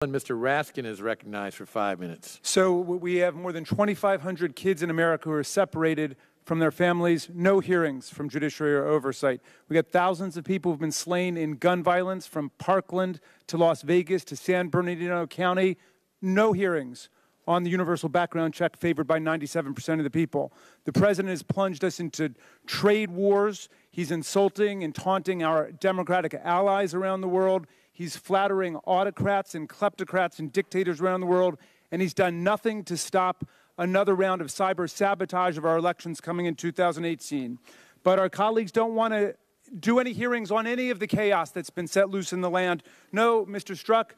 And Mr. Raskin is recognized for 5 minutes. So we have more than 2,500 kids in America who are separated from their families, no hearings from judiciary or oversight. We got thousands of people who've been slain in gun violence from Parkland to Las Vegas to San Bernardino County, no hearings on the universal background check favored by 97% of the people. The president has plunged us into trade wars. He's insulting and taunting our democratic allies around the world. He's flattering autocrats and kleptocrats and dictators around the world, and he's done nothing to stop another round of cyber sabotage of our elections coming in 2018. But our colleagues don't want to do any hearings on any of the chaos that's been set loose in the land. No, Mr. Strzok,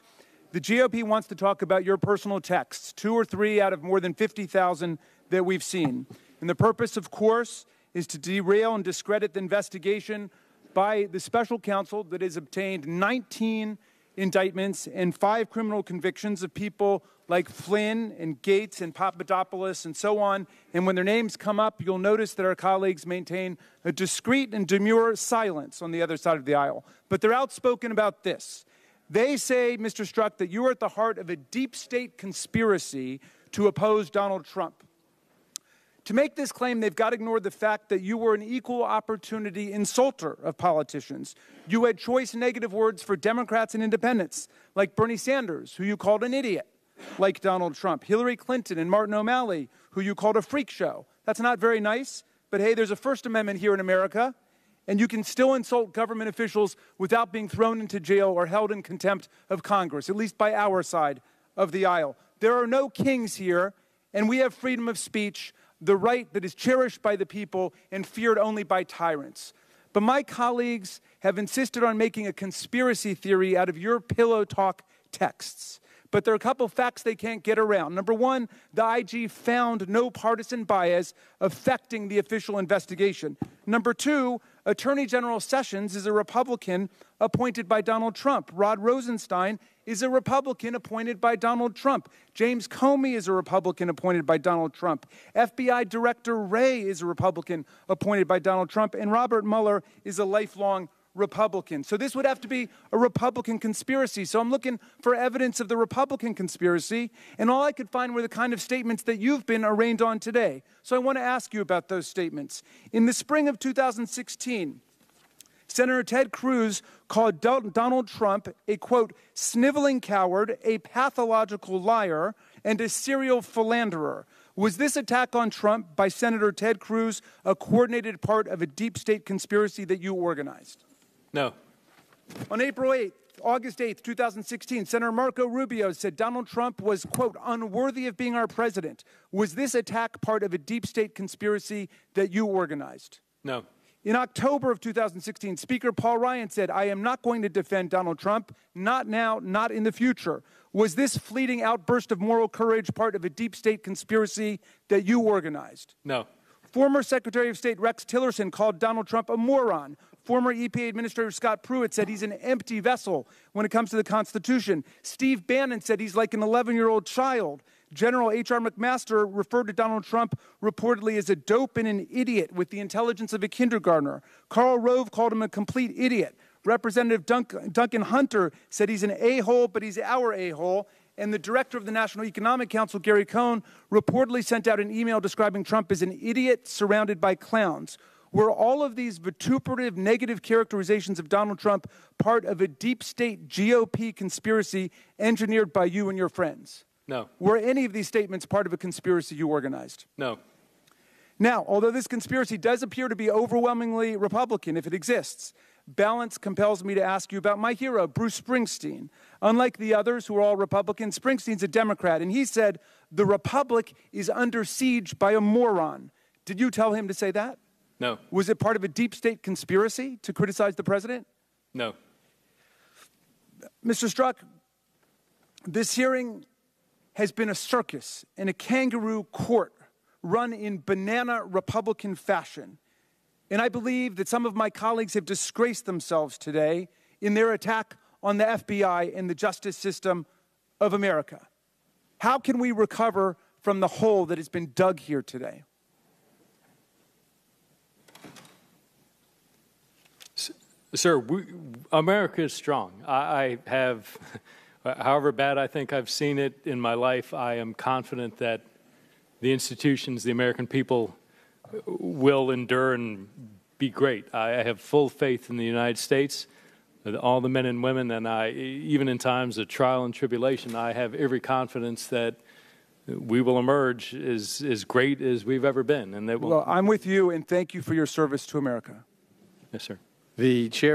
the GOP wants to talk about your personal texts, 2 or 3 out of more than 50,000 that we've seen. And the purpose, of course, is to derail and discredit the investigation by the special counsel that has obtained 19 indictments and 5 criminal convictions of people like Flynn and Gates and Papadopoulos and so on. And when their names come up, you'll notice that our colleagues maintain a discreet and demure silence on the other side of the aisle. But they're outspoken about this. They say, Mr. Strzok, that you are at the heart of a deep state conspiracy to oppose Donald Trump. To make this claim, they've got to ignore the fact that you were an equal opportunity insulter of politicians. You had choice negative words for Democrats and independents, like Bernie Sanders, who you called an idiot, like Donald Trump, Hillary Clinton and Martin O'Malley, who you called a freak show. That's not very nice, but hey, there's a First Amendment here in America, and you can still insult government officials without being thrown into jail or held in contempt of Congress, at least by our side of the aisle. There are no kings here, and we have freedom of speech, the right that is cherished by the people and feared only by tyrants. But my colleagues have insisted on making a conspiracy theory out of your pillow talk texts. But there are a couple of facts they can't get around. Number one, the IG found no partisan bias affecting the official investigation. Number two, Attorney General Sessions is a Republican appointed by Donald Trump. Rod Rosenstein is a Republican appointed by Donald Trump. James Comey is a Republican appointed by Donald Trump. FBI Director Wray is a Republican appointed by Donald Trump. And Robert Mueller is a lifelong Republican. So this would have to be a Republican conspiracy. So I'm looking for evidence of the Republican conspiracy, and all I could find were the kind of statements that you've been arraigned on today. So I want to ask you about those statements. In the spring of 2016, Senator Ted Cruz called Donald Trump a, quote, sniveling coward, a pathological liar, and a serial philanderer. Was this attack on Trump by Senator Ted Cruz a coordinated part of a deep state conspiracy that you organized? No. On August 8th, 2016, Senator Marco Rubio said Donald Trump was, quote, unworthy of being our president. Was this attack part of a deep state conspiracy that you organized? No. In October of 2016, Speaker Paul Ryan said, I am not going to defend Donald Trump, not now, not in the future. Was this fleeting outburst of moral courage part of a deep state conspiracy that you organized? No. Former Secretary of State Rex Tillerson called Donald Trump a moron. Former EPA Administrator Scott Pruitt said he's an empty vessel when it comes to the Constitution. Steve Bannon said he's like an 11-year-old child. General H.R. McMaster referred to Donald Trump reportedly as a dope and an idiot with the intelligence of a kindergartner. Karl Rove called him a complete idiot. Representative Duncan Hunter said he's an a-hole, but he's our a-hole. And the director of the National Economic Council, Gary Cohn, reportedly sent out an email describing Trump as an idiot surrounded by clowns. Were all of these vituperative, negative characterizations of Donald Trump part of a deep state GOP conspiracy engineered by you and your friends? No. Were any of these statements part of a conspiracy you organized? No. Now, although this conspiracy does appear to be overwhelmingly Republican, if it exists, balance compels me to ask you about my hero, Bruce Springsteen. Unlike the others who are all Republicans, Springsteen's a Democrat, and he said, the Republic is under siege by a moron. Did you tell him to say that? No. Was it part of a deep state conspiracy to criticize the president? No. Mr. Strzok, this hearing has been a circus and a kangaroo court run in banana Republican fashion. And I believe that some of my colleagues have disgraced themselves today in their attack on the FBI and the justice system of America. How can we recover from the hole that has been dug here today? Sir, America is strong. I have However bad I think I've seen it in my life, I am confident that the institutions, the American people, will endure and be great. I have full faith in the United States, all the men and women, and even in times of trial and tribulation, I have every confidence that we will emerge as great as we've ever been. And that Well, I'm with you, and thank you for your service to America. Yes, sir. The chair.